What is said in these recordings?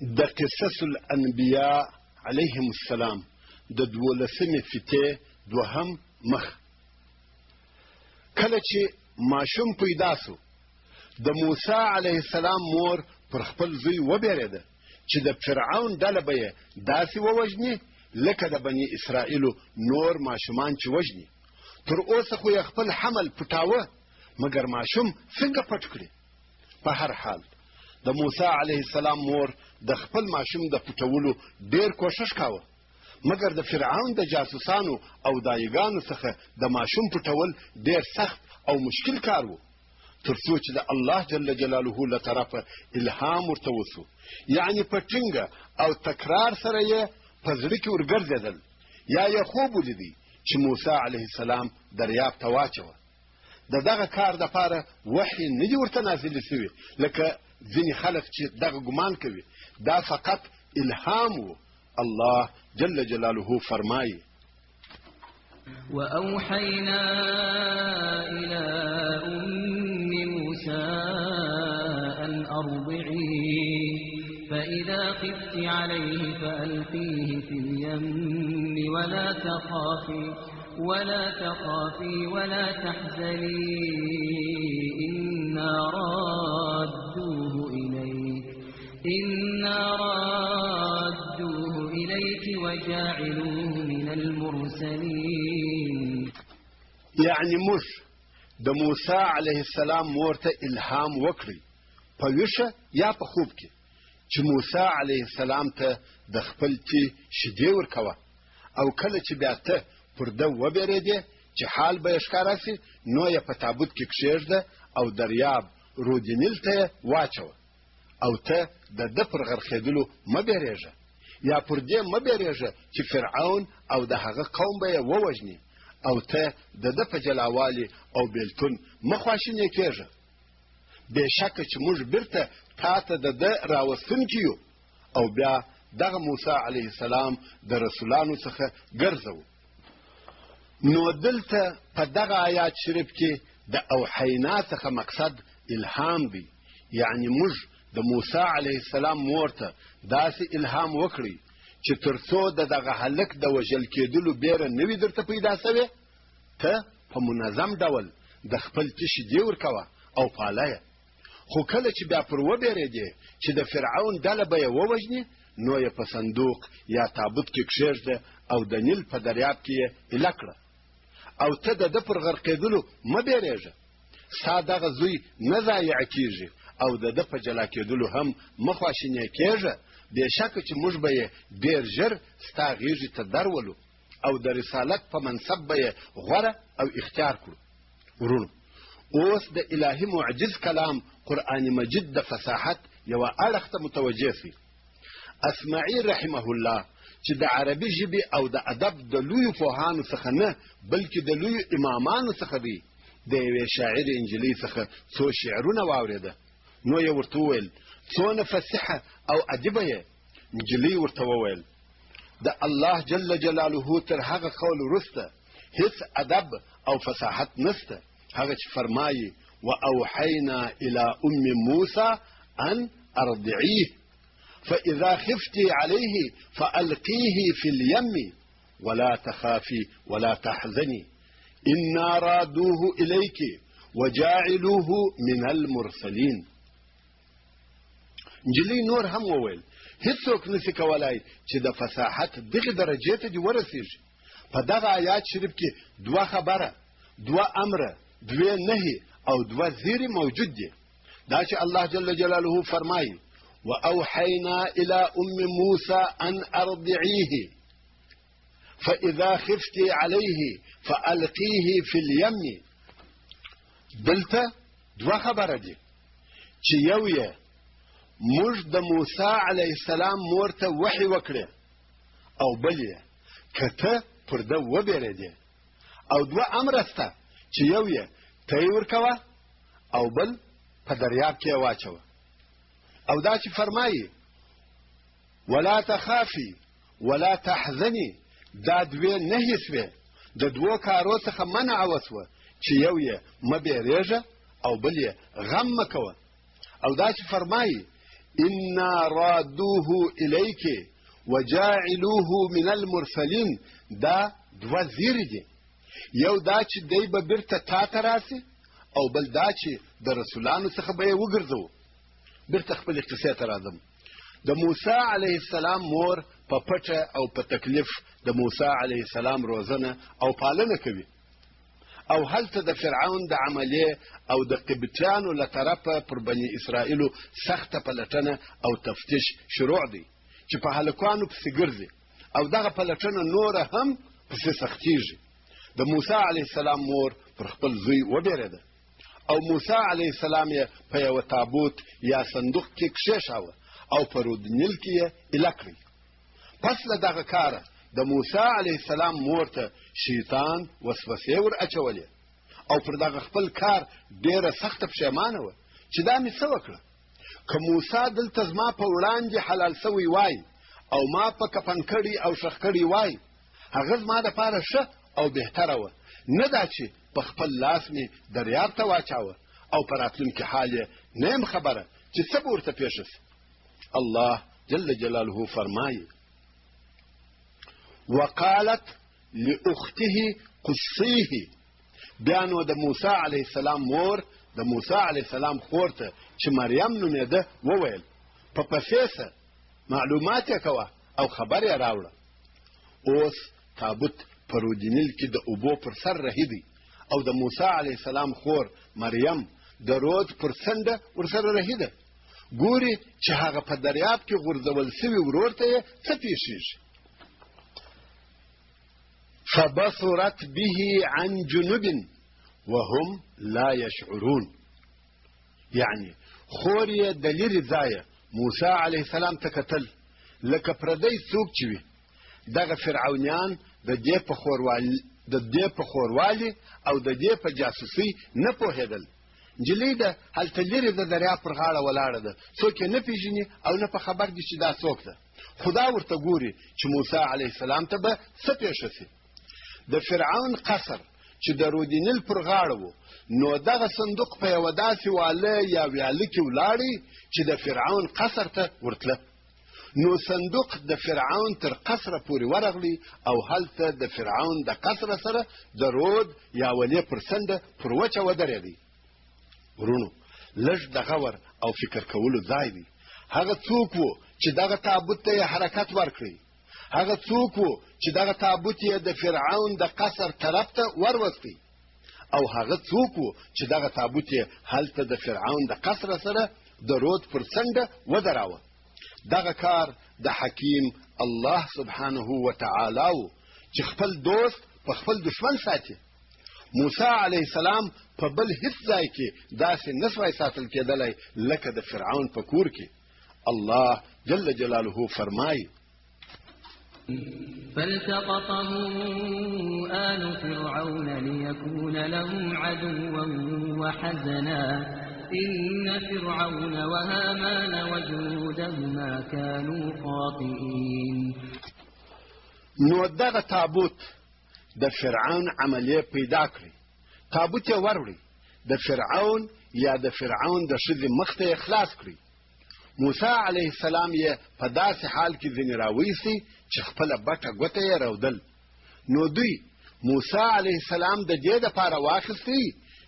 د قصص الانبیاء علیهم السلام د 12مې فتې دوهم مخ. کله چې ماشوم پیدا سو د موسی علیه السلام مور پر خپل زوی وبېرېده چې د فرعون ډله به یې داسې ووژني لکه د بني اسرائیلو نور ماشومان چې وژني. تر اوسه خو یې خپل حمل پټاوه، مګر ماشوم څنګه پټ کړي؟ په هر حال د موسی علیه السلام مور د خپل ماشوم د پټولو ډېر کوشش کاوه، مګر د فرعون د جاسوسانو او دایګانو څخه د ماشوم پټول ډېر سخت او مشکل کار و. تر څو چې د الله جل جلاله له طرفه الهام ورته وسو، یعنی په ټینګه او تکرار سره یې په زړه کې ورګرځېدل، یا یې خوب ولیدی چې موسی علیه السلام دریاب ته واچوه. د دغه کار دپاره وحی نه دي ورته نازلې سوي لکه ځینې خلک چې دغه ګمان کوي، دا فقط الهام و. الله جل جلاله فرمایي: وأوحينا إلى أم موسى أن أرضعيه فإذا خفت عليه فألقيه في اليم ولا تخافي ولا تحزني إنا رادوه إليك وجاعلوه من المرسلين. يعني موږ د موسی علیه السلام مور ته الهام وکړي په ویښه یا په خوب کې چې موسی علیه السلام ته د خپل تی شیدې ورکوه، او کله چې بیا ته پر ده وبېرېدې چې حال به یې ښکاره سي نو یې په تابوت کې کښېږده او دریاب رودینیل ته یې واچوه، او ته د ده پر غرقېدلو مه بېرېږه، یا پر دې مه بېرېږه چې فرعون او د هغه قوم به یې ووژني، او ته د ده په جلاوالي او بېلتون مه خواشینې کېږه. بېشکه چې موږ بیرته تا ته د ده راوستونکي یو، او بیا دغه موسی علیه السلام د رسولانو څخه ګرځوو. نو دلته په دغه آیات شریف کې د اوحینا څخه مقصد الهام دی، یعنی موږ د موسی علیه السلام مور ته داسې الهام وکړي چې تر څو د دغه هلک د وژل کېدلو بیره نه وي درته پیدا سوې، ته په منظم ډول د خپل تشي دی ورکوه او پاله یې. خو کله چې بیا پر وبېرېدې چې د فرعون ډله به یې ووژني، نو یې په صندوق یا تابوت کې کښېږده او د نیل په دریاب کې یې ایله کړه، او ته د ده پر غرقېدلو مه بېرېږه. ستا دغه زوی نه ضایع کېږي او د ده په جلا کېدلو هم مه خواشینې کېږه. بېشکه چې موږ به یې ډېر ژر ستا غېږې ته درولو او د رسالت په منصب به یې غوره او اختیار کړو. ورونو، اوس د الهي معجز کلام قرآن مجید د فصاحت یوه اړخ ته متوجه سي. اسماعي رحمه الله چې د عربي ژبې او د ادب د لویو پوهانو څخه نه بلکې د لویو امامانو څخه دی، د یوې شاعرې نجلۍ څخه څو شعرونه واورېده، نو یې ورته وویل څونه فصیحه او ادیبه یې. نجلۍ ورته وویل د الله جل جلاله تر هغه قول وروسته هیڅ ادب او فصاحت نسته، هغه چې فرمایي واوحینا الی ام موسی ان ارضعیه فإذا خفت عليه فألقيه في اليم ولا تخافي ولا تحزني إنا رادوه إليك وجاعلوه من المرسلين. نجلۍ نور هم وویل هیڅوک نشي کولای چې د فصاحت دغه درجې ته دې ورسېږي. په دغه آیات شریف کې دوه خبره، دوه امره، دوه نهي او دوه زیری موجود دي. دا چې الله جل جلاله فرمایي وأوحينا إلى أم موسى أن أرضعيه فإذا خفت عليه فألقيه في اليم. دلته دوه خبره دي چې یو یې موږ د موسی علیه السلام مور ته وحی وکړې، او بل یې که ته پر ده وبېرېدې. او دوه امره سته چې یو یې ته یې ورکوه او بل په دریاب کې یې واچوه. او دا چې فرمایي ولا تخافي ولا تحزني، دا دوی نهي سوې، د دوو کارو څخه منع وسوه چې یو یې مه بېرېږه او بل یې غم مه کوه. او دا چې فرمایي انا رادوه الیک وجاعلوه من المرسلین دا دوه زیری دي. یو دا چې دی به بیرته تا ته راسي او بل دا چې د رسولانو څخه به یې وګرځو. بیرته خپل قصې ته راځم. د موسی علیه السلام مور په پټه او په تکلیف د موسی علیه السلام روزنه او پالنه کوي او هلته د فرعون د عملیې او د قبطیانو له طرفه پر بني اسرائیلو سخته پلټنه او تفتیش شروع دی چې په هلکانو پسې ګرځي او دغه پلټنه نوره هم پسې سختیږي. د موسی علیه السلام مور پر خپل زوی وبېرېده او موسی علیه السلام یې په یوه تابوت یا صندوق کې کښېښاوه او په رودنیل کې یې ایله کړی. پس له دغه کاره د موسی علیه السلام مور ته شیطان وسوسې ور اچولې او پر دغه خپل کار ډېره سخته پښیمانه وه چې دا مې څه وکړه. که موسی دلته زما په وړاندې حلال سوی وای او ما په کفن کړي او شخ کړي وای هغه زما دپاره ښه او بهتره وه، نه دا چې په خپل لاس مې دریاب ته واچاوه او په راتلونکي حال یې نه یم خبره چې څه به ورته پېښه شي. الله جل جلاله فرمایي وقالت لاخته قصيه. بیا نو د موسی علیه السلام مور د موسی علیه السلام خور ته چې مریم نومېده وویل په پسې معلومات یې کوه او خبر یې راوړه. اوس تابوت په رودنیل کې د اوبو پر سر رهي دی او د موسی علیه السلام خور مریم د رود پر څنډه ورسره رهي ده. ګوري چې هغه په دریاب کې غورځول سوي ورور ته یې څه پېښېږي. فبصرت به عن جنوب وهم لا يشعرون. یعنی خور یې د لرې ځایه موسی علیه السلام ته کتل لکه پردی څوک چې وي. دغه فرعونیان د دې په خوروالي او د دې په جاسوسۍ نه پوهېدل. نجلۍ ده هلته لرې د دریاب پر غاړه ولاړه ده، څوک یې نه پېژني او نه په خبر دي چې دا څوک ده. خدا ورته ګوري چې موسی علیه السلام ته به څه پېښه سي. د فرعون قصر چې د رودنیل پر غاړه و نو دغه صندوق په یوه داسې واله یا ویاله کې ولاړی چې د فرعون قصر ته ورتله. نو صندوق د فرعون تر قصره پورې ورغلی او هلته د فرعون د قصره سره د رود یا ولې پر څنډه پر وچه ودرېدی. ورونو لږ د غور او فکر کولو ځای دی. هغه څوک و چې دغه تابوت ته یې حرکت ورکړی؟ هغه څوک و چې دغه تابوت یې د فرعون د قصر طرف ته وروستی؟ او هغه څوک و چې دغه تابوت یې هلته د فرعون د قصر سره د رود پر څنډه ودراوه؟ دغه کار د حکیم الله سبحانه وتعالی و چې خپل دوست په خپل دشمن ساتي. موسی علیه السلام په بل هیڅ ځای کې داسې نسوای ساتل کېدلی لکه د فرعون په کور کې. الله جل جلاله فرمایي فالتقطه آل فرعون ليكون لهم عدوا وحزنا إن فرعون وهامان وجنودهما كانوا خاطئين. نو دغه تابوت د فرعون عملیه پیدا کړی. تابوت یې وروړی، د فرعون یا د فرعون د ښځې مخ ته یې خلاص کړی. موسی علیه السلام یې په داسې حال کې ځینې راویستی چې خپله بټه ګوته یې رودل. نو دوی موسی علیه السلام د دې دپاره واخیستی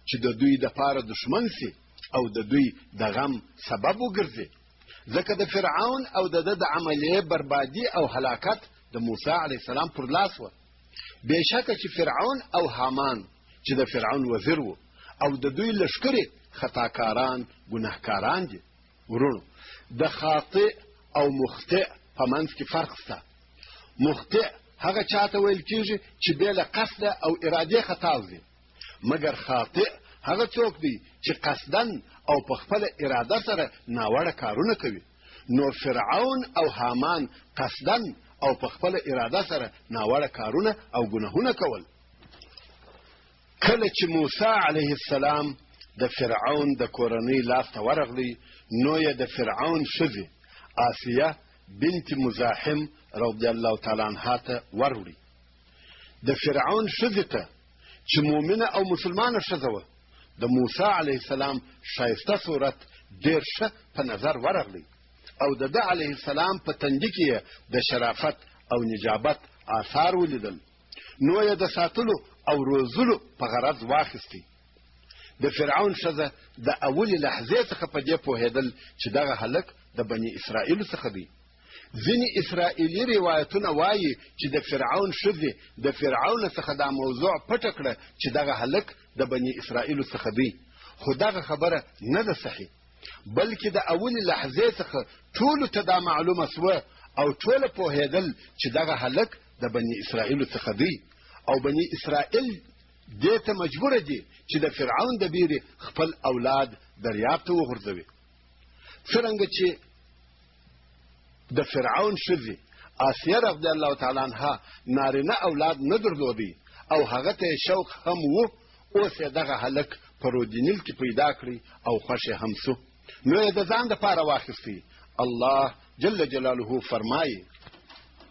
چې د دوی دپاره دشمن سي او د دوی د غم سبب وګرځي. ځکه د فرعون او د ده د عملیې بربادي او هلاکت د موسی علیه السلام پر لاس وه. بېشکه چې فرعون او حامان چې د فرعون وزیر و او د دوی لښکرې خطاکاران ګناهکاران دي. ورونو د خاطئ او مخطئ په منځ کې فرق شته. مخطئ هغه چاته ویل کېږي چې بې له قصده او ارادې خطا وځي، مګر خاطئ هغه څوک دی چې قصدن او په خپله اراده سره ناوړه کارونه کوي. نو فرعون او حامان قصدن او په خپله اراده سره ناوړه کارونه او ګناهونه کول. کله چې موسی علیه السلام د فرعون د کورنۍ لاس ته ورغلی نو یې د فرعون ښځې آسیه بنت مزاحم رضی الله تعالی عنها ته وروړي. د فرعون ښځې ته چې مؤمنه او مسلمانه ښځه وه د موسی علیه السلام ښایسته صورت ډېر ښه په نظر ورغلی او د ده علیه السلام په تندي کې د شرافت او نجابت آثار ولیدل، نو یې د ساتلو او روزلو په غرض واخیستی. د فرعون ښځه د اولې لحظې څخه په دې پوهېدل چې دغه هلک د بني اسرائیلو څخه دی. ځینې اسرائیلي روایتونه وایي چې د فرعون ښځې د فرعون څخه دا موضوع پټه کړه چې دغه هلک د بني اسرائیلو څخه دی، خو دغه خبره نه ده صحیح، بلکې د اولې لحظې څخه ټولو ته دا معلومه سوه او ټوله پوهېدل چې دغه هلک د بني اسرائیلو څخه دی، او بني اسرائیل دې ته مجبوره دي چې د فرعون د بیرې خپل اولاد دریاب ته وغورځوي. څرنګه چې د فرعون ښځې آسیه رضی الله تعالی عنها نارینه اولاد نه درلودی او هغه ته شوق هم و، اوس یې دغه هلک په رودینیل کې پیدا کړی او خوښ هم سو، نو یې د ځان دپاره واخیستی. الله جل جلاله فرمایي: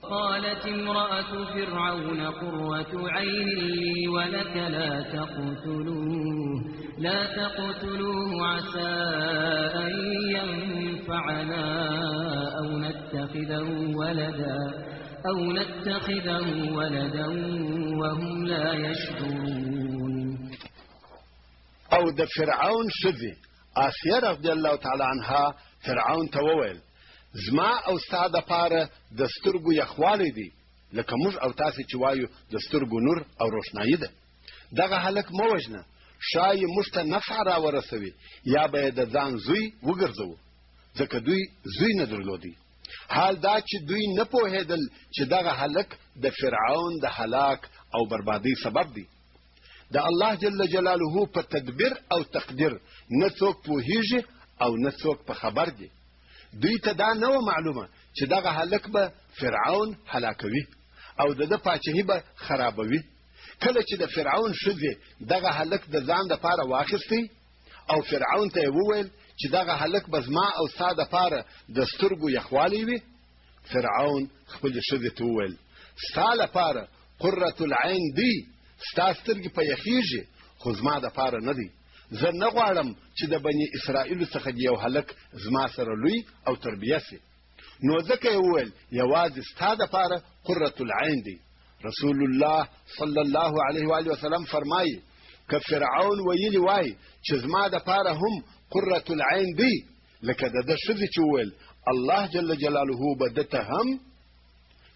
قالت امرأة فرعون قرة عين لي ولك لا تقتلوه عسى أن ينفعنا أو نتخذه ولدا وهم لا يشعرون. او د فرعون ښځې آسیه رضی الله تعالی عنها فرعون ته وویل: زما او ستا دپاره د سترګو یخوالی دی، لکه موږ او تاسې چې وایو د سترګو نور او روښنایي ده. دغه هلک مه وژنه، ښایي موږ ته نفع راورسوي یا به یې د ځان زوی وګرځوو، ځکه دوی زوی نه درلودی. حال دا چې دوی نه پوهېدل چې دغه هلک د فرعون د هلاک او بربادۍ سبب دی. د الله جل جلاله په تدبیر او تقدیر نه څوک پوهیږي او نه څوک په خبر دی. دوی ته دا نه و معلومه چې دغه هلک به فرعون هلاکوي او د ده پاچهي به خرابوي. کله چې د فرعون ښځې دغه هلک د ځان دپاره واخیستی او فرعون ته یې وویل چې دغه هلک به زما او ستا دپاره د سترګو یخوالی وي، فرعون خپلې ښځې ته وویل: ستا لپاره قرة العین دی، ستا سترګې په یخیږي، خو زما دپاره نه دی. زه نه غواړم چې د بني اسرائیلو څخه یو هلک زما سره لوی او تربیه سي، نو ځکه یې وویل یوازې ستا دپاره قرة العین دی. رسول الله صلی الله علیه و آله وسلم فرمایي: که فرعون ویلی وای چې زما دپاره هم قرة العین دی، لکه د ده ښځې چې وویل، الله جل جلاله به ده ته هم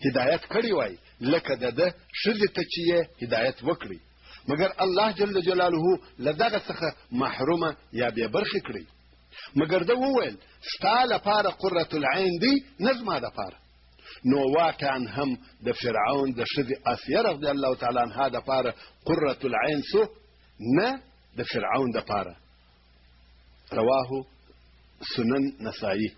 هدایت کړی وای لکه د ده ښځې ته چې یې هدایت وکړي، مګر الله جل جلاله له دغه څخه محرومه یا بې برخې کړی. مګر ده وویل ستا لپاره قرة العین دی، نه زما دپاره. نو واقعا هم د فرعون د ښځې آسیه رضی الله تعالی عنها دپاره قرة العین سو، نه د فرعون دپاره. رواه سنن نسائی.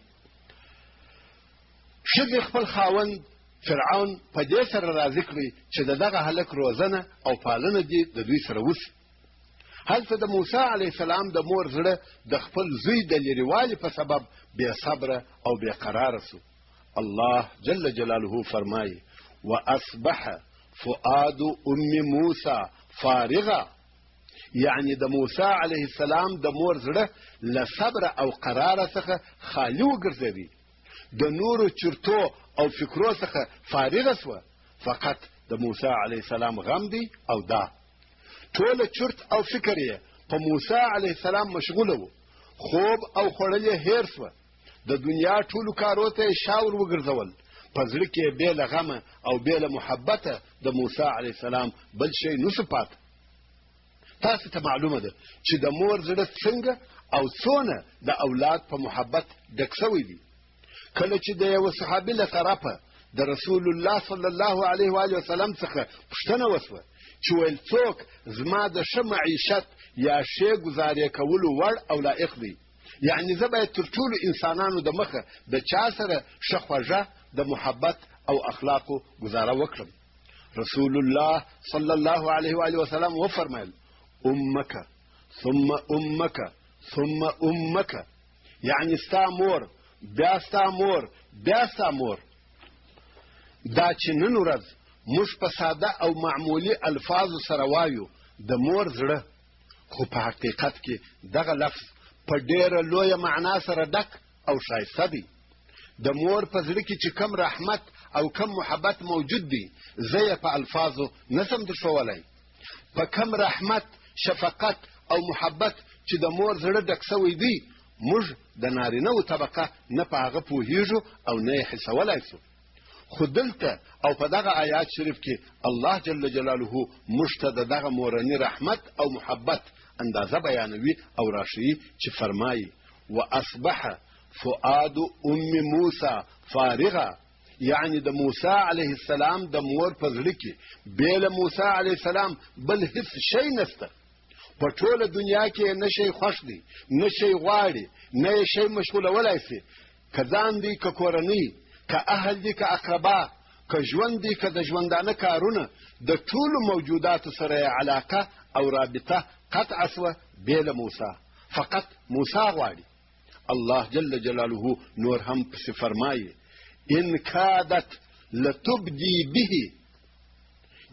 ښځې خپل خاوند فرعون په دې سره راضي کړی چې د دغه هلک روزنه او پالنه دې د دوی سره وسي. هلته د موسی علیه السلام د مور زړه د خپل زوی د لرېوالي په سبب بې صبره او بې قراره سو. الله جل جلاله فرمایي: واصبح فؤاد ام موسی فارغا، یعنی د موسی علیه السلام د مور زړه له صبره او قراره څخه خالي وګرځېدی، د نورو چرتو او فکرو څخه فارغه سوه، فقط د موسی علیه السلام غم دی او دا ټوله چرت او فکر یې په موسی علیه السلام مشغوله و. خوب او خوړل یې هیر سوه، د دنیا ټولو کارو ته یې شاور وګرځول، په زړه کې بې له غمه او بې له محبته د موسی علیه السلام بل شی نسو پاته. تاسو ته معلومه ده چې د مور زړه څنګه او څونه د اولاد په محبت ډک سوی دی. کله چې د یو صحابي له طرفه د رسول الله صلی الله علیه و آله وسلم څخه پوښتنه وسوه چې ویل څوک زما د ښه معیشت یا ښې ګزارې کولو وړ او لایق دی، یعنی زه باید تر ټولو انسانانو د مخه د چا سره ښه خوږه د محبت او اخلاقو ګزاره وکړم. رسول الله صلی الله علیه و آله وسلم وفرمایل: امک ثم امک ثم امک، یعنی ستا مور بیا ستا مور بیا ستا مور. دا چې نن ورځ موږ په ساده او معمولي الفاظو سره وایو د مور زړه، خو په حقیقت کې دغه لفظ په ډېره لویه معنا سره ډک او ښایسته دی. د مور په زړه کې چې کم رحمت او کم محبت موجود دی زه یې په الفاظو نسم درښولی. په کم رحمت، شفقت او محبت چې د مور زړه ډک سوی دی موږ د نارینه‌و طبقه نه په هغه پوهیږو او نه یې حسولی سو. خو دلته او په دغه آیات شریف کې الله جل جلاله موږ ته د دغه مورني رحمت او محبت اندازه بیانوي او راشي چې فرمایي واصبح فؤاد ام موسی فارغه، یعنی د موسی علیه السلام د مور په زړه کې بېله موسی علیه السلام بل هیڅ شی نشته. په ټوله دنیا کې نه شی خوښ دی، نه شی غواړي، نه یې شی مشغولولی سي، که ځان دی که کورنۍ، که اهل دی که اقربا، که ژوند دی که د ژوندانه کارونه، د ټولو موجوداتو سره یې علاقه او رابطه قطع سوه بېله موسی. فقط موسی غواړي. الله جل جلاله نور هم پسې فرمایي ان کادت لتبدي به،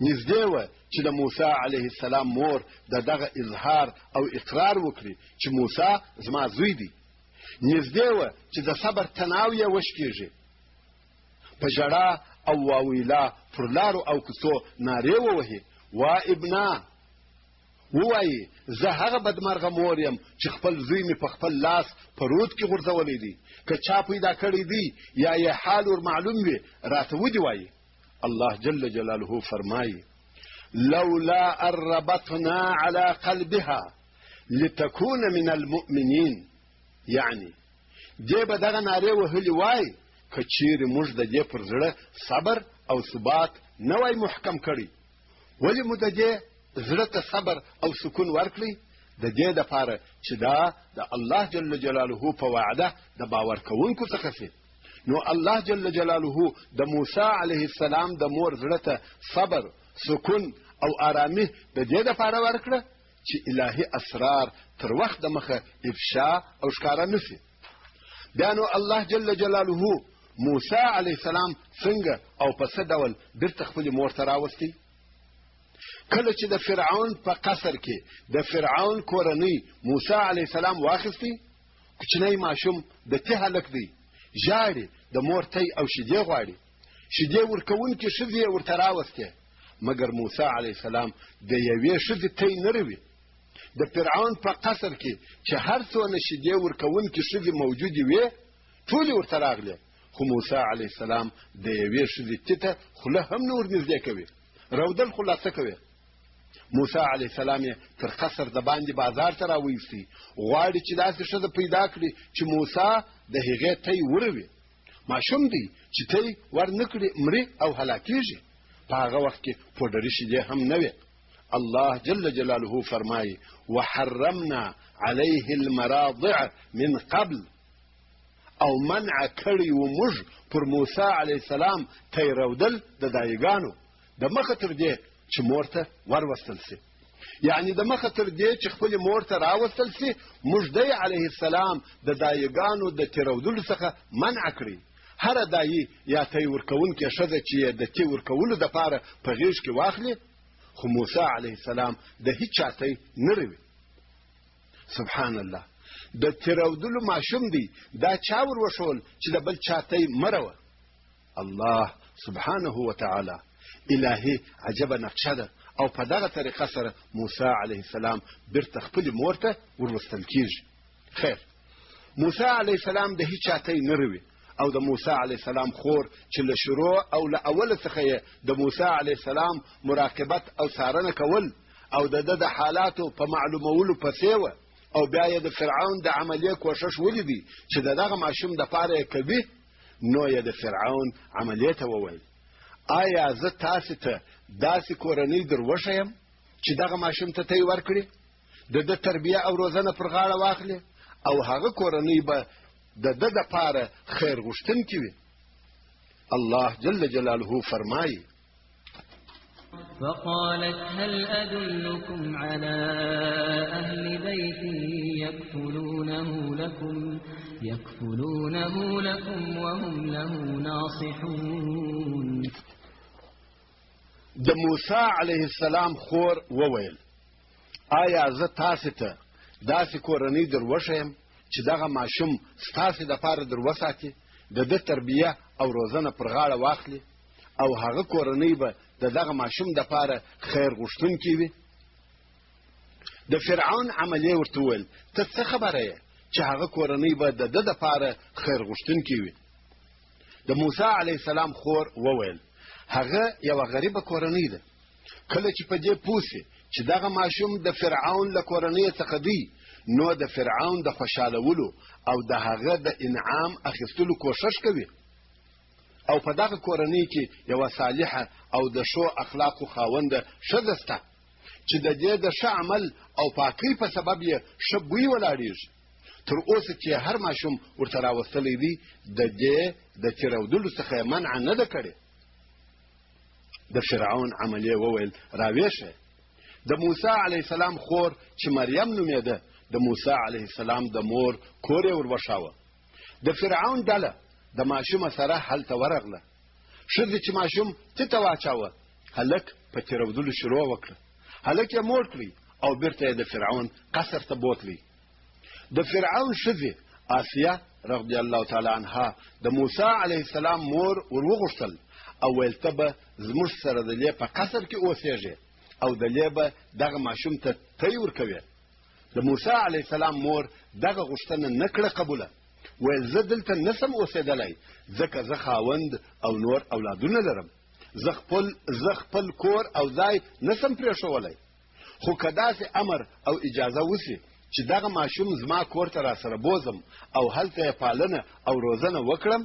نږدې وه چې د موسی علیه السلام مور د دغه اظهار او اقرار وکړي چې موسی زما زوی دی. نږدې وه چې د صبر تناو یې وشکېږي. په ژړا او واویلا پر لارو او کوڅو نارې ووهي وا ابنا، ووایي زه هغه بدمرغه مور یم چې خپل زوی مې په خپل لاس په رود کې غورځولی دی. که چا پیدا کړی دی یا یې حال ور معلوم وي راته ودې وایي. الله جل جلاله فرمایي لولا ان ربطنا على قلبها لتكون من المؤمنین، یعنی دې به دغه نارې وهلې وای که چیرې موږ د دې پر زړه صبر او ثبات نه وای محکم کړی. ولې مو د دې زړه ته صبر او سکون ورکړي؟ د دې دپاره چې دا د الله جل جلاله په وعده د باور کوونکو څخه سي. نو الله جل جلاله د موسی علیه السلام د مور زړه ته صبر، سکون او آرامي د دې دپاره ورکړه چې الهي اسرار تر وخت د مخه افشا او ښکاره نسي. بیا نو الله جل جلاله موسی علیه السلام څنګه او په څه ډول بیرته خپلې مور ته راوستی؟ کله چې د فرعون په قصر کې د فرعون کورنۍ موسی علیه السلام واخیستی، کوچنی ماشوم د ته هلک دی، ژاړي، د مور تی او شیدې غواړي، شیدې ورکوونکې ښځې یې ورته راوستې، مګر موسی علیه السلام د یوې ښځې تی نه روي. د فرعون په قصر کې چې هر څونه شیدې ورکوونکې ښځې موجودې وې ټولې ورته راغلې، خو موسی علیه السلام د یوې ښځې تی ته خوله هم نه ورنږدې کوي، رودل خلاصه کوي. موسی علیه السلام یې تر قصر د باندې بازار ته راویستی، غواړي چې داسې ښځه پیدا کړي چې موسی د هغې تی وروي. ماشوم دی چې تی ور نه کړي مري او هلاکیږي. په هغه وخت کې پوډري شیدې هم نه وې. الله جل جلاله فرمایي وحرمنا علیه المراضع من قبل، او منع کړی و موږ پر موسی علیه السلام تی رودل د دایګانو د مخه تر دې چې مور ته وروستل سي. یعنی د مخه تر دې چې خپلې مور ته راوستل سي موږ دی علیه السلام د دایګانو د تیرودلو څخه منع کړي. هره دایي یا تی ورکوونکې ښځه چې یې د تی ورکولو دپاره په غېږ کې واخلي، خو موسی علیه السلام د هیچ چا تی نه روي. سبحان الله، د تیرودلو ماشوم دی، دا چا ور وښول چې د بل چا تی مه روه؟ الله سبحانه وتعالی الهي عجبه نقشه ده، او په دغه طریقه سره موسی علیه السلام بیرته خپلې مور ته وروستل کیږي. خیر، موسی علیه السلام د هیچ چا تی نه روي، او د موسی علیه السلام خور چې له شروع او له اوله څخه یې د موسی علیه السلام مراقبت او څارنه کول او د ده د حالاتو په معلومولو پسې وه، او بیا یې د فرعون د عملیې کوښښ ولیدي چې د دغه ماشوم دپاره یې کوي، نو یې د فرعون عملیې ته وویل آیا زه تاسې ته داسې کورنۍ در وښیم چې دغه ماشوم ته تی ورکړي، د ده تربیه او روزنه پر غاړه واخلي، او هغه کورنۍ به د ده دپاره خیر غوښتونکې وي. الله جل جلاله فرمایي فقالت هل أدلكم على أهل بيت يكفلونه لكم وهم له ناصحون. د موسی علیه السلام خور وویل آیا زه تاسې ته داسې کورنۍ در وښیم چې دغه ماشوم ستاسې دپاره در وساتي، د تربیه او روزنه پر غاړه واخلي او هغه کورنۍ به دغه ماشوم د پاره خیر غوښتونکي وي. د فرعون عملیه ورته وویل ته څه خبره یې چې هغه کورنۍ به د ده دپاره خیر غوښتونکي وي. د موسی علیه السلام خور وویل هغه یوه غریبه کورنۍ ده. کله چې په دې پوه سي چې دغه ماشوم د فرعون له کورنۍ څخه دی نو د فرعون د خوشحالولو او د هغه د انعام اخیستلو کوښښ کوي او په دغه کورنۍ کې یوه صالحه او د ښو اخلاقو خاونده ښځه شته چې د دې د ښه عمل او پاکۍ په سبب یې ښه بوی ولاړېږي. تر اوسه چې هر ماشوم ورته راوستلی دی د دې د تېرودلو څخه یې منع نه ده کړې. د فرعون عملیه وویل راویښه. د موسی علیه السلام خور چې مریم نومېده د موسی علیه السلام د مور کور یې ور د فرعون ډله د ماشومه سره هلته ورغله. ښځې چې ماشوم تته واچاوه هلک په تېرودلو شروع وکړه. هلک یې موړ کړی او بیرته یې د فرعون قصر ته بوتلی. د فرعون ښځې آسیه رضی الله تعالی عنها د موسی علیه السلام مور ور وغوښتل او ویل ته به زموږ سره د دې په قصر کې اوسېږې او د دې به دغه ماشوم ته تی ورکوې. د موسی علیه السلام مور دغه غوښتنه نه کړه قبوله. ویل زه دلته نسم اوسېدلی ځکه زه خاوند او نور اولادونه لرم. زه خپل کور او ځای نسم پرېښولی. خو که داسې امر او اجازه وسي چې دغه ماشوم زما کور ته راسره بوزم او هلته یې پالنه او روزنه وکړم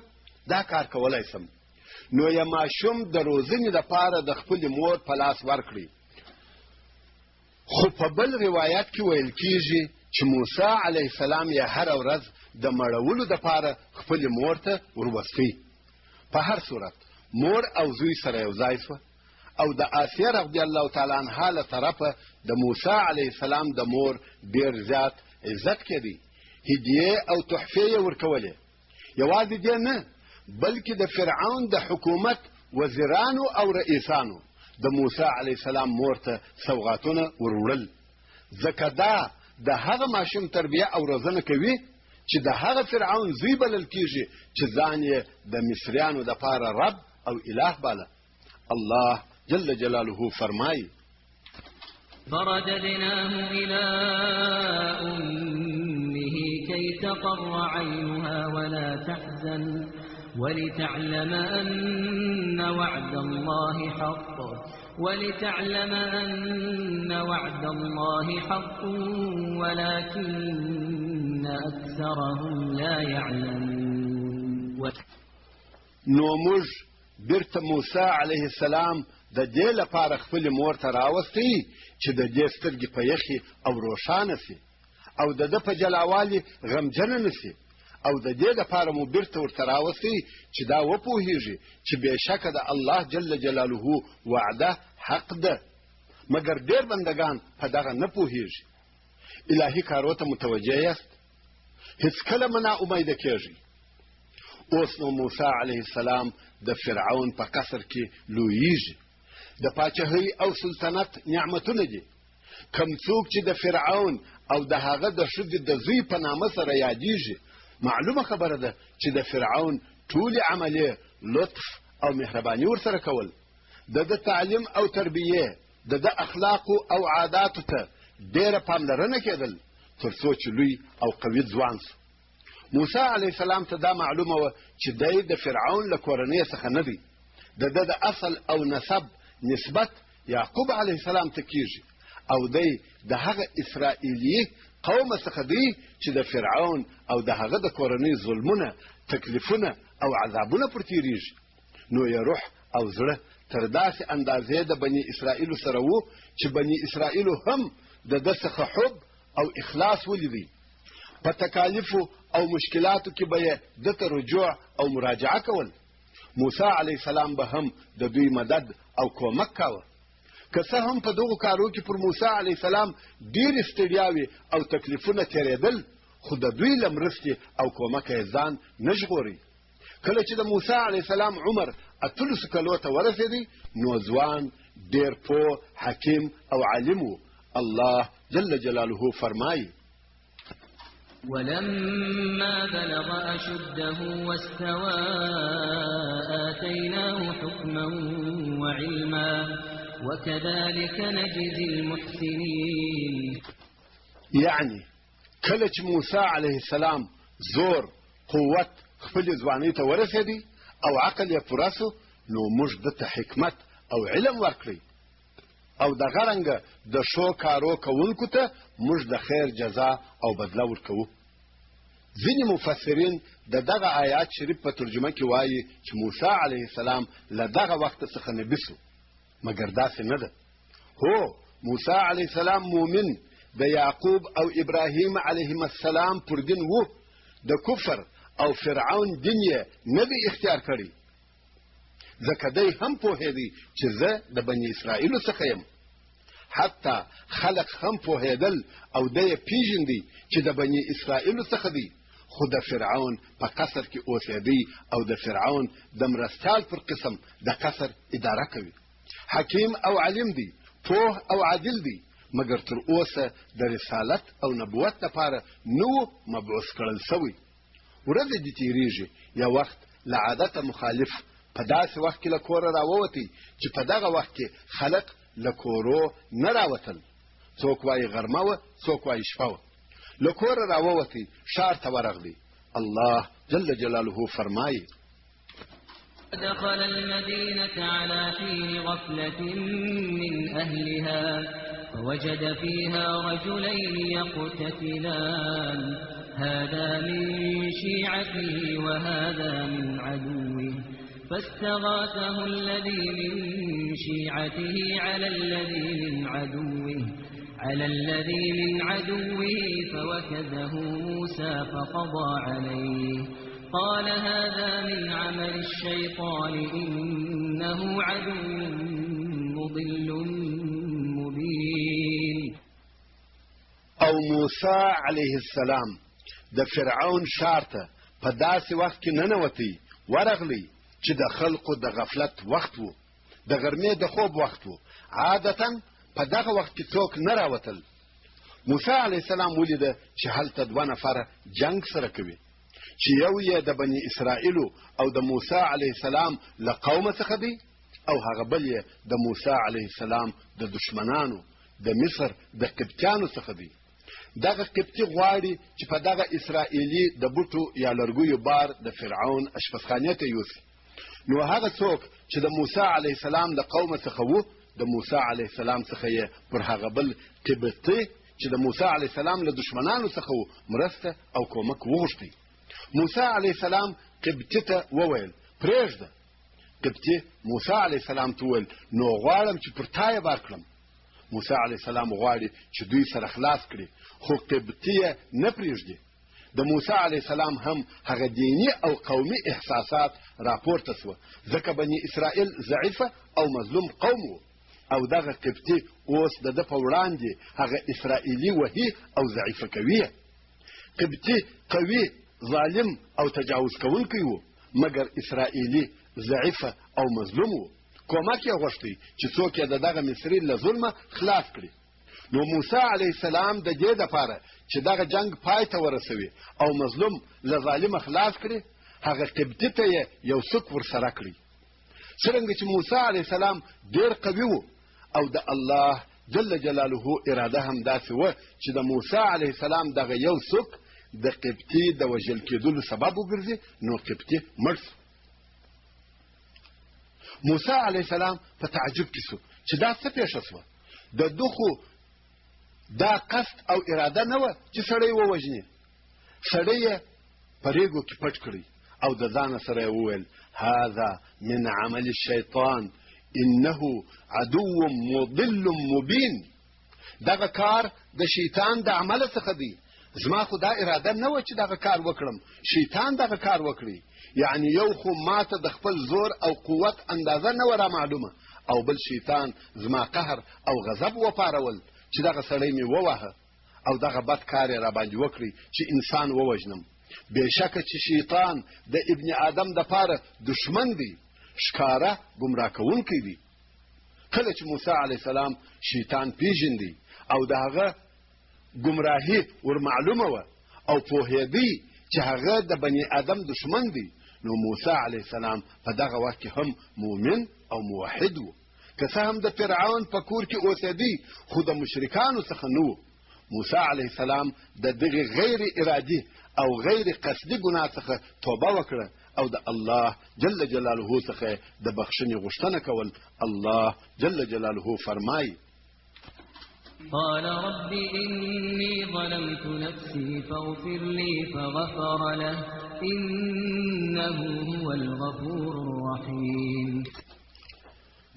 دا کار کولی سم. نو یې ماشوم د روزنې دپاره د خپلې مور په لاس ورکړي. خو په بل روایت کې ویل کېږي چې موسی علیه السلام یې هره ورځ د مړولو دپاره خپلې مور ته وروستی. په هر صورت مور او زوی سره یو ځای سوه او د آسیه رضی الله تعالی عنها له طرفه د موسی علیه السلام د مور ډېر زیات عزت کېدی. هدیې او تحفې یې ورکولې. یوازې دې نه بلکې د فرعون د حکومت وزیرانو او رئیسانو د موسی علیه السلام مور ته سوغاتونه وروړل. ځکه دا د هغه ماشوم تربیه او روزنه کوي چې د هغه فرعون زوی بلل کېږي چې ځان یې د مصریانو دپاره رب او اله باله. الله جل جلاله فرمایي فرددناه إلى أمه كي تقر عينها ولا تحزن ولتعلم أن وعد الله حق ولكن أكثرهم لا يعلمون. نو موږ بیرته موسی علیه السلام د دې لپاره خپلې مور ته راوستی چې د دې سترګې په یخي او روښانه سي او د ده په جلاوالي غمجنه نه سي او د دې دپاره مو بیرته ورته راوستی چې دا وپوهیږي چې بېشکه د الله جل جلاله وعده حق ده مګر ډېر بندګان په دغه نه پوهیږي. الهي کارو ته متوجه یاست. هېڅکله مه ناامیده کېږئ. اوس نو موسی علیه السلام د فرعون په قصر کې لوییږي. د پاچاهۍ او سلطنت نعمتونه دي. کم څوک چې د فرعون او د هغه د ښځې د زوی په نامه سره یادیږي معلومه خبره ده چې د فرعون ټولې عملیې لطف او مهرباني ورسره کول. د تعلیم او تربیې د اخلاقو او عاداتو ته ډېره پاملرنه کېدل تر څو چې لوی او قوي ځوان سو. موسی علیه السلام ته دا معلومه وه چې دی د فرعون له کورنۍ څخه نه دی. د اصل او نسب نسبت یعقوب علیه السلام ته کېږي او دی د هغه اسرائیلي قوم څخه دی چې د فرعون او د هغه د کورنۍ ظلمونه تکلیفونه او عذابونه پر تېرېږي. نو یې روح او زړه تر داسې اندازې د بني اسرائیلو سره وو چې بني اسرائیلو هم د ده څخه حب او اخلاص ولیدی. په تکالیفو او مشکلاتو کې به یې ده ته رجوع او مراجعه کول. موسی علیه السلام به هم د دوی مدد او کومک کاوه. که څه هم په دغو کارو کې پر موسی علیه السلام ډېرې ستړیاوې او تکلیفونه تېرېدل خو د دوی له مرستې او کومکه یې ځان نه ژغوري. کله چې د موسی علیه السلام عمر 18 کلو ته ورسېدی نو ځوان ډېر پوه حکیم او عالم و. الله جل جلاله فرمایي ولما بلغ أشده واستوى آتيناه حكما وعلما وكذلك نجزي المحسنين. يعني کله چې موسی علیه السلام زور قوت خپل ځوانۍ ته ورسېدی او عقل یې پوره سو نو موږ دته حکمت او علم ورکړی او دغه رنګه د ښو کارو کوونکو ته موږ د خیر جزا او بدله ورکوو. ځینې مفسرین د دغه آیات شریف په ترجمه کې وایي چې موسی علیه السلام له دغه وخت څخه نبي سو، مګر داسې نه ده. هو موسی علیه السلام مومن د یعقوب او ابراهیم علیهم السلام پر دین وو، د کفر او فرعون دین یې نه دی اختیار کړی، ځکه دی هم پوهېدی چې زه د بني اسرائیلو څخه یم. حتی خلق هم پوهېدل او دی یې پیژندی چې د بني اسرائیلو څخه دی، خو د فرعون په قصر کې اوسېدی او د فرعون د مرستیال پر قسم د قصر اداره کوي. حکیم او علیم دی، پوه او عادل دی، مګر تر اوسه د رسالت او نبوت لپاره نو مبعوث کړل سوی. ورځې دې تېرېږي، یو وخت له عادته مخالف په داسې وخت کې له کوره راووتی چې په دغه وخت کې خلق له کورو نه راوتل. څوک وایي غرمه وه، څوک وایي شپه وه. له کوره راووتی، ښار ته ورغلی. الله جل جلاله فرمایي: دخل المدينة على حين غفلة من أهلها فوجد فيها رجلين يقتتلان هذا من شيعته وهذا من عدوه فاستغاثه الذي من شيعته على الذي من عدوه فوكزه موسى فقضى عليه قال هذا من عمل الشيطان إنه عدو مضل مبين. او موسی علیه السلام د فرعون ښار ته په داسې وخت کې ننوتی، ورغلی چې د خلقو د غفلت وخت و، د غرمې د خوب وخت و. عادتا په دغه وخت کې څوک نه راوتل. موسی علیه السلام ولیده چې هلته دوه نفره جنگ سره کوي، چې یو یې د بني اسرائیلو او د موسی علیه السلام له قومه څخه دی، او هغه بل یې د موسی علیه السلام د دشمنانو د مصر د قبطیانو څخه دی. دغه قبطي غواړي چې په دغه اسرائیلي د بوټو یا لرګیو بار د فرعون اشپزخانې ته یوسي. نو هغه څوک چې د موسی علیه السلام د قومه څخه و، د موسی علیه السلام څخه یې پر هغه بل قبطي چې د موسی علیه السلام له دشمنانو څخه و مرسته او کومک وغوښتی. موسی علیه السلام قبطي ته وویل پرېږده. قبطي موسی علیه السلام ته وویل نو غواړم چې پر تا یې بار کړم. موسی علیه السلام غواړي چې دوی سره خلاص کړي، خو قبطي یې نه پرېږدي. د موسی علیه السلام هم هغه دینی او قومي احساسات راپورته سوه، ځکه بني اسرائیل ضعیفه او مظلوم قوم و، او دغه قبطي اوس د ده په وړاندې هغه اسرائیلي وهي او ضعیفه کوي. قبطي قوي، ظالم او تجاوز کوونکی و، مګر اسرائیلي ضعیفه او مظلوم و. کومک یې غوښتی چې څوک یې د دغه مصري له ظلمه خلاص کړي. نو موسی علیه السلام د دې دپاره چې دغه جنگ پای ته ورسوي او مظلوم له ظالمه خلاص کړي، هغه قبطي ته یې یو څوک ورسره کړي. څرنګه چې موسی علیه السلام ډېر قوي و او د الله جل جلاله اراده هم داسې وه چې د موسی علیه السلام دغه یو څوک د قبطي د وژل کېدلو سبب وګرځي، نو قبطي مړ سو. موسی علیه السلام په تعجب کې سو چې دا څه پېښه سوه. د ده خو دا قصد او اراده نه وه چې سړی ووژني. سړی یې په ریګو کې پټ کړی او د ځانه سره یې وویل هذا من عمل الشیطان انه عدو مضل مبین. دغه کار د شیطان د عمله څخه دی. زما خو دا اراده نه وه چې دغه کار وکړم، شیطان دغه کار وکړي. یعنی یو خو ماته د خپل زور او قوت اندازه نه وه را معلومه، او بل شیطان زما قهر او غضب وپارول چې دغه سړی مې وواهه او دغه بد کار یې را باندې وکړي چې انسان ووژنم. بېشکه چې شیطان د ابن آدم دپاره دشمن دی، ښکاره ګمراه کوونکی دی. کله چې موسی علیه السلام شیطان پیژندی او د هغه ګمراهي ور معلومه وه او پوهېدی چې هغه د بني آدم دشمن دی، نو موسی علیه السلام په دغه وخت کې هم مؤمن او موحد و. که څه هم د فرعون په کور کې اوسېدی خو د مشرکانو څخه نه و. موسی علیه السلام د دغه غیر ارادي او غیر قصدي ګناه څخه توبه وکړه او د الله جل جلاله څخه د بخښنې غوښتنه کول. الله جل جلاله فرمایي: قال رب إني ظلمت نفسي فاغفر لي فغفر له إنه هو الغفور الرحيم.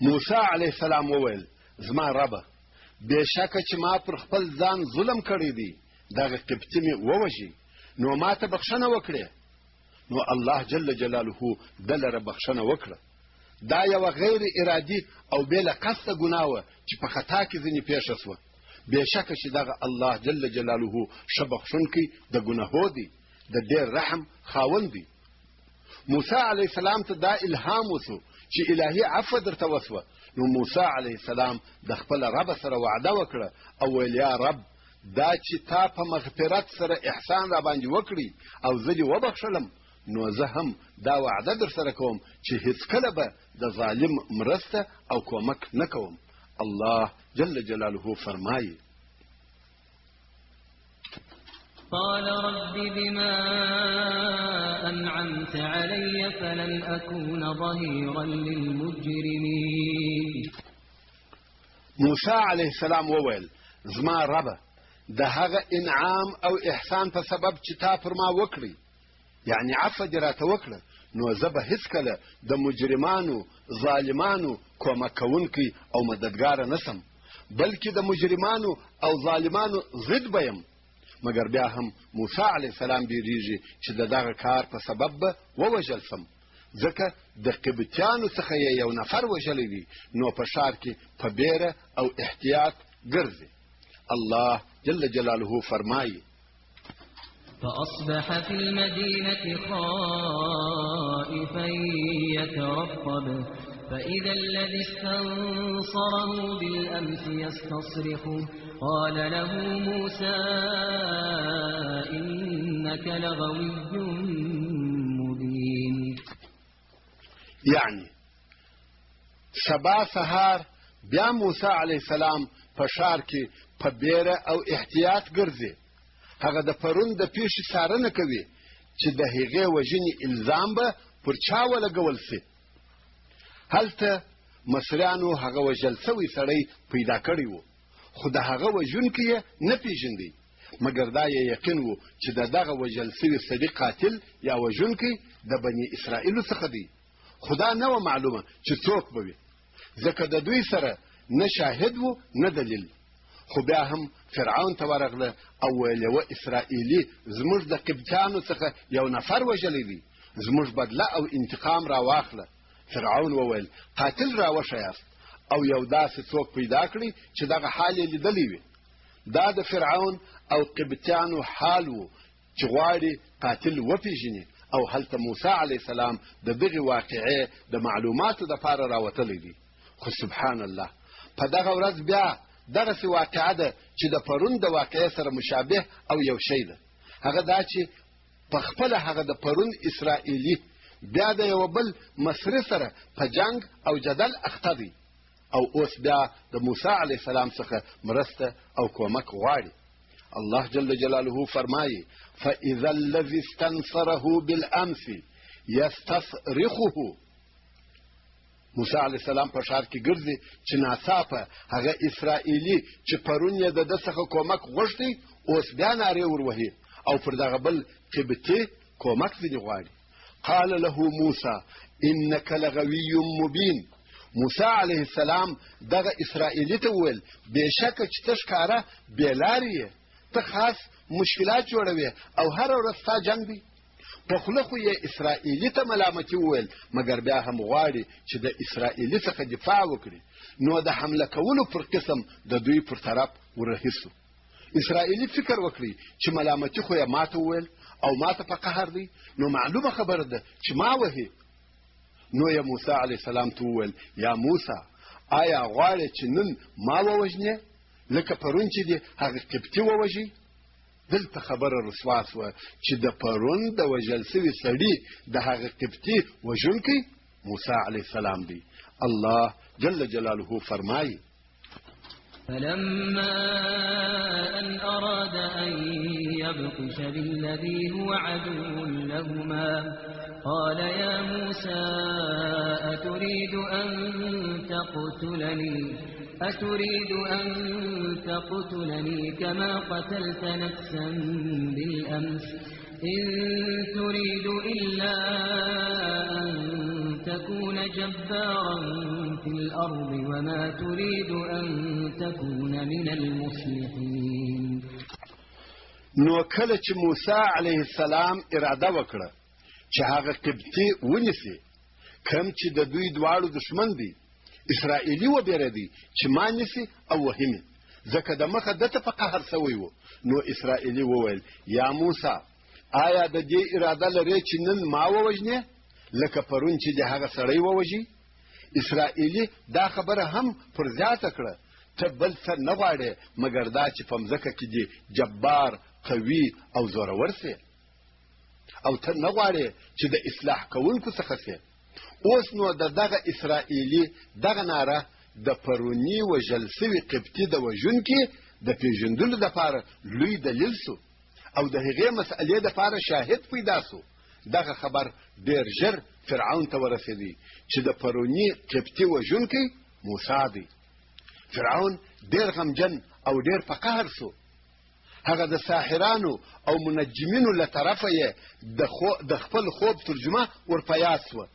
موسی علیه السلام وویل: زما ربه، بېشکه چې ما پر خپل ځان ظلم کړی دی، دغه قبطي مې ووژي، نو ما ته بخښنه وکړې. نو الله جل جلاله دلره بخښنه وکړه. دا یوه غیر ارادي او بې له قصده ګناه وه چې په خطا کې ځینې پیښه سوه. بېشکه چې دغه الله جل جلاله ښه بخښونکی د ګناهو دی، د ډېر رحم خاوند دی. موسی علیه السلام ته دا الهام وسو چې الهي عفو درته وسوه. نو موسی علیه السلام د خپل رب سره وعده وکړه او ویل: یا رب، دا چې تا په مغفرت سره احسان را باندې وکړي او زه دې وبخښلم، نو زه هم دا وعده در سره کوم چې هیڅکله به د ظالم مرسته او کومک نه کوم. الله جل جلاله فرمایي: قال رب بما أنعمت علي فلن أكون ظهيرا للمجرمين. موسی علیه السلام وویل: زما ربه، د هغه انعام او احسان په سبب چې تا پر ما وکړي، یعنی عفو دې راته وکړه، نو زه به هیڅکله د مجرمانو ظالمانو کومک کوونکی او مددګاره نسم، بلکې د مجرمانو او ظالمانو ضد به یم. مګر بیا هم موسی علیه السلام بیریږي چې د دغه کار په سبب به ووژل سم، ځکه د قبطیانو څخه یې یو نفر وژلی دی، نو په ښار کې په بیره او احتیاط ګرځي. الله جل جلاله فرمایي: فأصبح في المدينة خائفا يترقب فإذا الذي استنصره بالأمس يستصرخه قال له موسى إنك لغوي مبين. یعنی سبا سهار بیا موسی علیه السلام په ښار کې په بیره او احتیاط ګرځي. هغه د پرون د پیښې څارنه کوي چې د هغې وژنې الزام به پر چا ولګول سي. هلته مصریانو هغه وژل سوی سړی پیدا کړی و، خو د هغه وژونکی یې نه پیژندی، مګر دا یې یقین و چې د دغه وژل سوي سړي قاتل یا وژونکی د بني اسرائیلو څخه دی، خو دا نه وه معلومه چې څوک به وي، ځکه د دوی سره نه شاهد و نه دلیل. خو بیا هم فرعون ته ورغله او ویل: یوه اسرائیلي زموږ د قبطیانو څخه یو نفر وژلی دی، زموږ بدله او انتقام را واخله. فرعون وویل: قاتل را وښیاست او یو داسې څوک پیدا کړي چې دغه حال یې لیدلی وي. دا د فرعون او قبطیانو حال و چې غواړي قاتل وپیژني، او هلته موسی علیه السلام د دغې واقعې د معلوماتو دپاره راوتلی دی. خو سبحان الله، په دغه ورځ بیا دغسې واقعه ده چې د پرون د واقعې سره مشابه او یو شی ده. هغه دا چې په خپله هغه د پرون اسرائیلي بیا د یو بل مصري سره په جنگ او جدل اخته دی، او اوس بیا د موسی علیه السلام څخه مرسته او کومک غواړي. الله جل جلاله فرمایي: فإذا الذي استنصره بالأمس يستصرخه. موسی علیه السلام په ښار کې ګرځي چې ناڅاپه هغه اسرائیلي چې پرون یې د ده څخه کومک غوښتی اوس بیا نارې وروهي او پر دغه بل قبطي کومک ځینې غواړي. قال له موسی انک لغوی مبین. موسی علیه السلام دغه اسرائیلي ته وویل: بېشکه چې ته ښکاره بېلارې یې، ته خاص مشکلات جوړوې او هره ورځ ستا جنګ دی. په خوله خو یې اسرائیلي ته ملامتي وویل، مګر بیا هم غواړي چې د اسرائیلي څخه دفاع وکړي، نو د حمله کولو پر قسم د دوی پر طرف ورهیسو. اسرائیلي فکر وکړي چې ملامتي خو یې ماته وویل او ماته په قهر دی، نو معلومه خبره ده چې ما وهي. نو یې موسی علیه السلام ته وویل: یا موسی، آیا غواړې چې نن ما ووژنې لکه پرون چې دې هغه قبطي ووژي؟ دلته خبره رسوا سوه چې د پرون د وژل سوي سړي د هغه قبطي وژونکی موسی علیه السلام دی. الله جل جلاله فرمایي: فلما أن أراد أن يبطش بالذي هو عدو لهما قال يا موسى أتريد أن تقتلني كما قتلت نفسا بالأمس إن تريد إلا أن تكون جبارا في الأرض وما تريد أن تكون من المصلحين. نو کله چې موسی علیه السلام اراده وکړه چې هغه قبطي ونیسي، کوم چې د دوی دواړو دشمن دی، اسرائیلي وبېرېدی چې ما نیسي او وهمي، ځکه د مخه دته په قهر سوی و. نو اسرائیلي وویل: یا موسی، آیا د دې اراده لرې چې نن ما ووژنې لکه پرون چې د هغه سړی ووژي؟ اسرائیلي دا خبره هم پر زیاته کړه: ته بل څه نه غواړې مګر دا چې په مځکه کې دې جبار، قوي او زورور سې، او ته نه غواړې چې د اصلاح کوونکو څخه سې. اوس نو دغه اسرائیلي دغه ناره د پروني وژل سوي قبطي د وژونکي د پیژندلو دپاره لوی دلیل سو او د هغې مسئلې دپاره شاهد پیدا سو. دغه خبر ډېر ژر فرعون ته ورسېدی چې د پروني قبطي وژونکی موسی دی. فرعون ډېر غمجن او ډېر په قهر سو. هغه د ساحرانو او منجمینو له طرفه یې د خپل خوب ترجمه ورپه یاد سوه.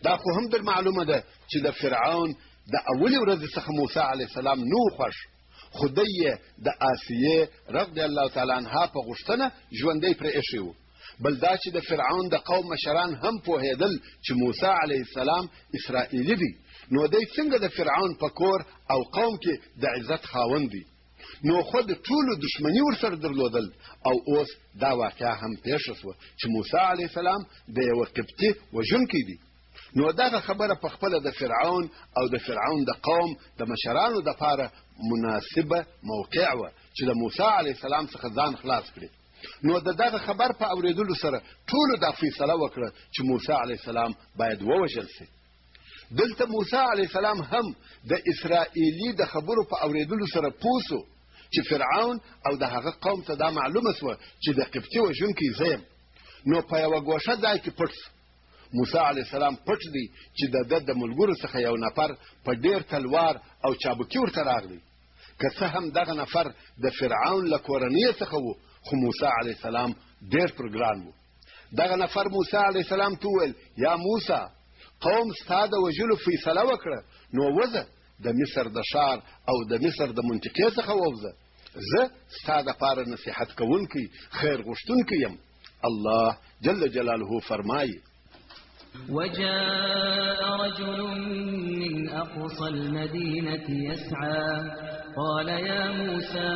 دا خو هم در معلومه ده چې د فرعون د اولې ورځې څخه موسی علیه السلام نو خوښ، خو دی یې د آسیې رضی الله تعالی عنها په غوښتنه ژوندی پرې ایښی و. بل دا چې د فرعون د قوم مشران هم پوهېدل چې موسی علیه السلام اسرائیلي دی، نو دی څنګه د فرعون په کور او قوم کې د عزت خاوند دی. نو خود ټولو دشمني ورسره درلودل، او اوس دا واقعه هم پیښه سوه چې موسی علیه السلام د یوه قبطي وژونکی دی. نو دغه خبره په خپله د فرعون او د فرعون د قوم د مشرانو دپاره مناسبه موقع وه چې د موسی علیه السلام څخه ځان خلاص کړي. نو دغه خبر په اورېدلو سره ټولو دا فیصله وکړه چې موسی علیه السلام باید ووژل سي. دلته موسی علیه السلام هم د اسرائیلي د خبرو په اورېدلو سره پوه سو چې فرعون او د هغه قوم ته دا معلومه سوه چې د قبطي وژونکی زه یم. نو په یوه ګوښه ځای کې پټ سو. موسی علیه السلام پټ دی چې د ملګرو څخه یو نفر په ډېر تلوار او چابکي ورته راغلی. که څه هم دغه نفر د فرعون له کورنۍ څخه و، خو موسی علیه السلام ډېر پر ګران و. دغه نفر موسی علیه السلام ته وویل: یا موسی، قوم ستا د وژلو فیصله وکړه، نو وځه د مصر د ښار او د مصر د منطقې څخه ووځه. زه ستا دپاره نصیحت کوونکی، خیر غوښتونکی یم. الله جل جلاله فرمایي: وجاء رجل من أقصى المدينة يسعى قال يا موسى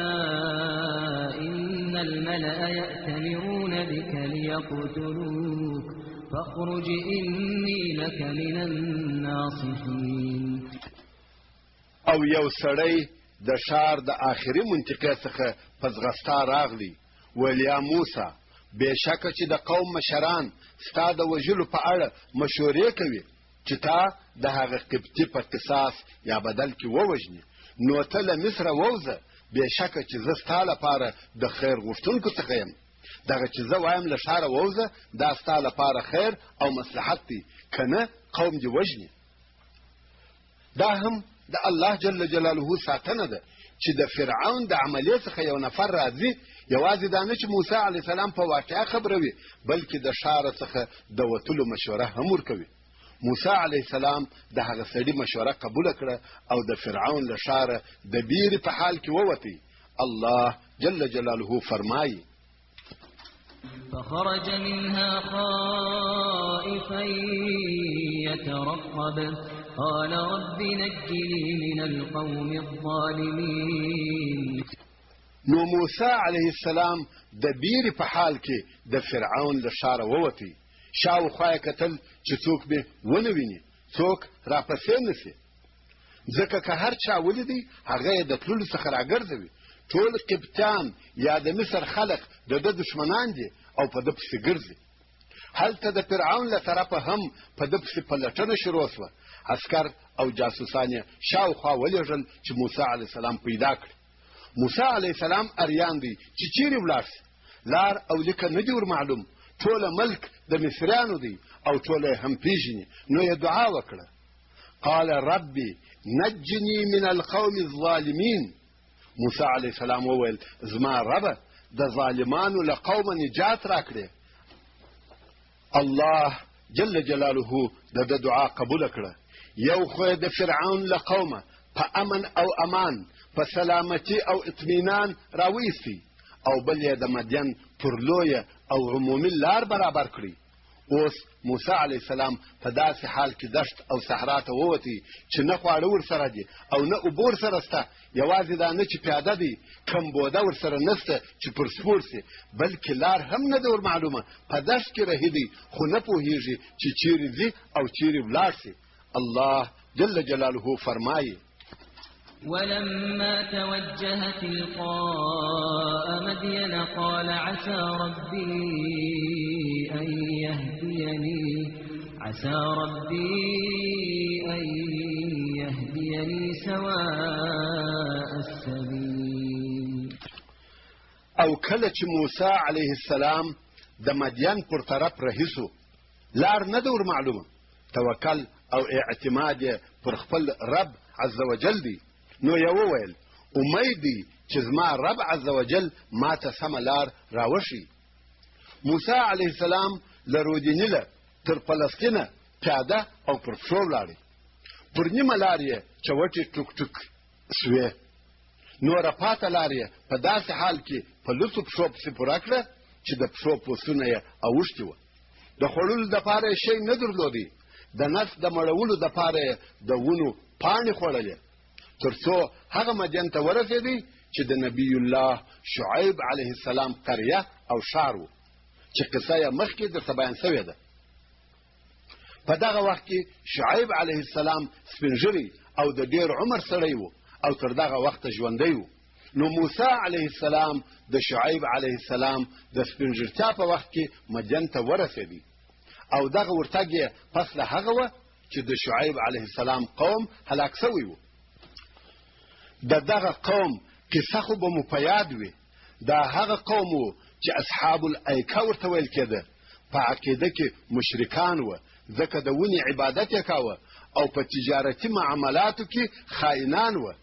إن الملأ يأتمرون بك ليقتلوك فاخرج إني لك من الناصحين. او یو سړی د ښار د آخري منطقې څخه په ځغستا راغلی، ویل: یا موسی، بېشکه چې د قوم مشران ستا د وژلو په اړه مشورې کوي چې تا د هغه قبطي په قصاص یا بدل کې ووژنې، نو ته له مصره ووځه. بېشکه چې زه ستا لپاره د خیر غوښتونکو څخه یم. دغه چې زه وایم له ښاره ووځه، دا ستا لپاره خیر او مصلحت دی، که نه قوم دې وژني. دا هم د الله جل جلاله ساتنه ده چې د فرعون د عملیې څخه یو نفر راځي، یوازې دا نه چې موسی علیه السلام په واقعه خبروي، بلکې د ښاره څخه د وتلو مشوره هم ورکوي. موسی علیه السلام د هغه سړي مشوره قبوله کړه او د فرعون له ښاره د بیرې په حال کې ووتی. الله جل جلاله فرمایي: فخرج منها خائفا يترقب قال رب نجني من القوم الظالمين. نو موسی علیه السلام د بیرې په حال کې د فرعون له ښاره ووتی. شاوخوا یې کتل چې څوک به ونه ویني، څوک راپسې نه سي، ځکه که هر چا ولیدی هغه یې د تللو څخه راګرځوي. ټول قبطیان یا د مصر خلق د ده دشمنان دي او په ده پسې ګرځي. هلته د فرعون له طرفه هم په ده پسې پلټنه شروع شوه. عسکر او جاسوسان یې شاوخوا ولېږل چې موسی علیه السلام پیدا کړي. موسی علیه السلام اریان دی چې چیرې ولاړ شي، لار او لیکه نه دي ور معلوم. ټوله ملک د مصریانو دی او ټوله یې هم پیژني. نو یې دعا وکړه، قال ربي نجني من القوم الظالمین. موسی علیه السلام وویل زما ربه د ظالمانو له قومه نجات راکړې. الله جل جلاله د ده دعا قبوله کړه. یو خو د فرعون له قومه په امن او امان، په سلامتي او اطمینان راویستی، او بل یې د مدین پر لویه او عمومي لار برابر کړي. اوس موسی علیه السلام په داسې حال کې دشت او صحرا ته ووتی چې نه خواړه ورسره دي او نه اوبه ورسره شته. یوازې دا نه چې پیاده دی، کمبوده ورسره نشته چې پر سپور سي، بلکې لار هم نه ده ور معلومه. په دشت کې رهي دی خو نه پوهېږي چې چیرې ځي او چیرې ولاړ سي. الله جل جلاله فرمایي ولما توجه تلقاء مدين قال عسى ربي أن يهديني سواء السبيل. او کله چې موسی علیه السلام د مدین پر طرف رهیسو، لار نه ده ور معلومه. توکل او اعتماد پر خپل رب عز وجل دی. نو یې وویل امید دی چې زما رب عز وجل ما ته سمه لار راوښي. موسی علیه السلام له رودینیله تر فلسطینه پیاده او پر پښو ولاړی. پر نیمه لار یې چوټې ټوک ټوک سوې، نوره پاته لار یې په داسې حال کې په لوڅو پښو پسې پوره کړه چې د پښو پوستونه یې اوښتي وه. د خوړلو دپاره یې شی نه درلودی، د نفس د مړولو دپاره یې د ونو پاڼې خوړلې، تر څو هغه مدین ته ورسېدی چې د نبی الله شعیب علیه السلام قریه او ښار و، چې قصه یې مخکې درته بیان سوې ده. په دغه وخت کې شعیب علیه السلام سپینږیری او د ډېر عمر سړی و او تر دغه وخته ژوندی و. نو موسی علیه السلام د شعیب علیه السلام د سپینږیرتیا په وخت کې مدین ته ورسېدی، او دغه ورتګ یې پس له هغه وه چې د شعیب علیه السلام قوم هلاک سوی و. د دغه قوم کیسه خو به مو په یاد وي. دا هغه قوم و چې اصحاب الایکه ورته ویل کېده. په عقیده کې مشرکان وه، ځکه د ونې عبادت یې کاوه، او په تجارتي معاملاتو کې خائنان وه،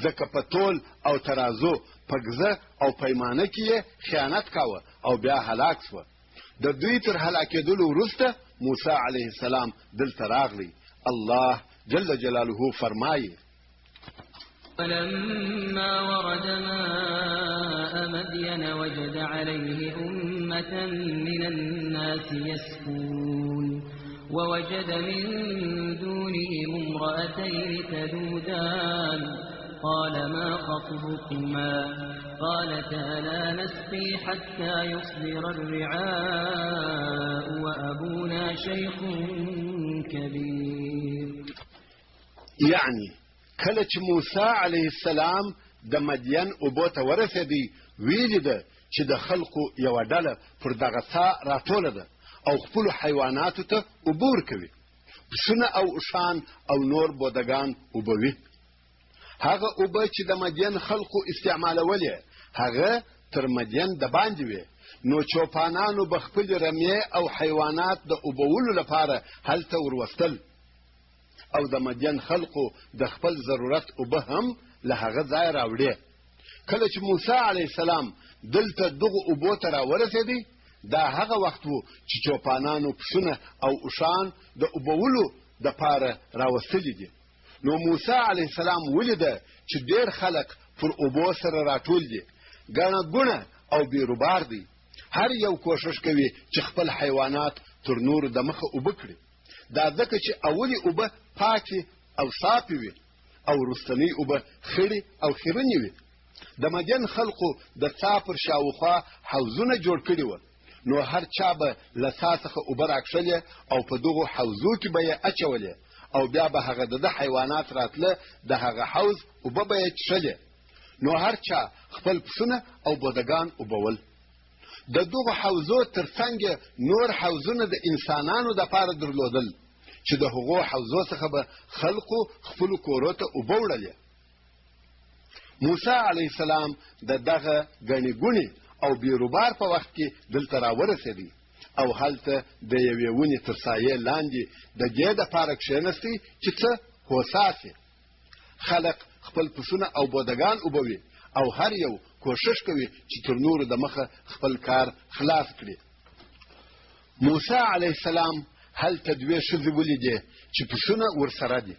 ځکه په تول او ترازو، په ګزه او پیمانه کې یې خیانت کاوه او بیا هلاک شوه. د دوی تر هلاکېدلو وروسته موسی علیه السلام دلته راغلی. الله جل جلاله فرمایي فلما ورد ماء مدين وجد عليه أمة من الناس يسكون ووجد من دونهم امرأتين تذودان قال ما خطبكما قالتا لا نسقي حتى يصدر الرعاء وأبونا شيخ كبير. يعني کله چې موسی علیه السلام د مدین اوبو ته ورسېدی، ویلي ده چې د خلقو یوه ډله پر دغه څا راټوله ده او خپلو حیواناتو ته اوبه ورکوي. پسونه او اوښان او نور بودګان اوبوي. هغه اوبه چې د مدین خلقو استعمالولې هغه تر مدین د باندې وې. نو چوپانانو به خپلې رمې او حیوانات د اوبولو لپاره هلته وروستل، او د مدین خلقو د خپل ضرورت اوبه هم له هغه ځای راوړې. کله چې موسی علیه السلام دلته دغو اوبو ته راورسېدی، دا هغه وخت و چې چوپانانو پسونه او اوښان د اوبولو دپاره راوستلي دي. نو موسی علیه السلام ولیده چې ډېر خلک پر اوبو سره راټول دي، ګڼه ګوڼه او بیروبار دی. هر یو کوښښ کوي چې خپل حیوانات تر نورو د مخه اوبه کړي. دا ځکه چې اولي اوبه پاکې او صافې وي او وروستنۍ اوبه خړې او خیرنې وي. د مدین خلقو د څا پر شاوخوا حوضونه جوړ کړي وه. نو هر چا به له څا څخه اوبه راکښلې او په دغو حوضو کې به یې اچولې، او بیا به هغه د حیوانات راتله، د هغه حوض اوبه به یې څښلې. نو هر چا خپل پسونه او بودگان اوبول. د دغه حوزو ترڅنګ نور حوزونه د انسانانو د پاره درلودل چې د هغو حوزو څخه به خلقو خپل کورو ته اوبه وړلې. موسی علیه السلام د دغه ګڼې ګوڼې او بیروبار په وخت کې دلته راورسېدی او هلته د یوې ونې تر سایې لاندې د دې دپاره کښېنستی چې څه هوسا سي. خلق خپل پسونه او بودگان اوبوي او هر یو کوشش کوي چې تر نورو د مخه خپل کار خلاص کړي. موسی علیه السلام هلته دوې ښځې ولیدې چې پسونه ورسره دي،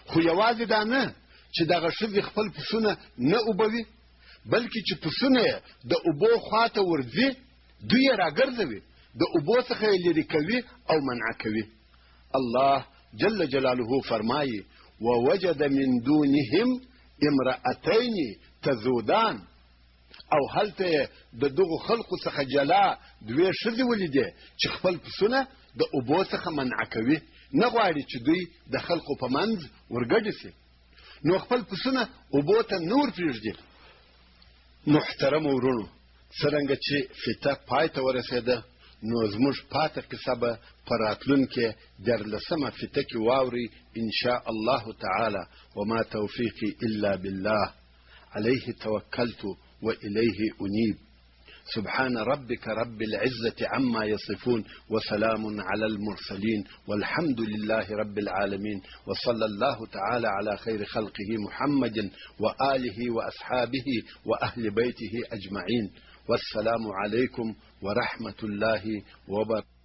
خو یوازې دا نه چې دغه ښځې خپل پسونه نه اوبوي، بلکې چې پسونه یې د اوبو خواته ورځي دوی یې راګرځوي، د اوبو څخه یې لرې کوي او منع کوي. الله جل جلاله فرمایي ووجد من دونهم امرأتین تذودان، او هلته د دغو خلقو څخه جلا دوې ښځې ولیدې چې خپل پسونه د اوبو څخه منع کوي، نه غواړي چې دوی د خلقو په منځ ورګډې سي، نو خپل پسونه اوبو ته نه ورپرېږدي. محترمو ورونو، څرنګه چې فتح پای ته ورسېده نو زموږ پاته قصه به په راتلونکې 14مه فتح کې واورئ ان شاء الله تعالی. وما توفیقي الا بالله عليه توکلت وإليه أنيب. سبحان ربك رب العزة عما يصفون وسلام على المرسلين والحمد لله رب العالمين وصلى الله تعالى على خير خلقه محمد وآله وأصحابه وأهل بيته أجمعين. والسلام عليكم ورحمة الله وبركاته.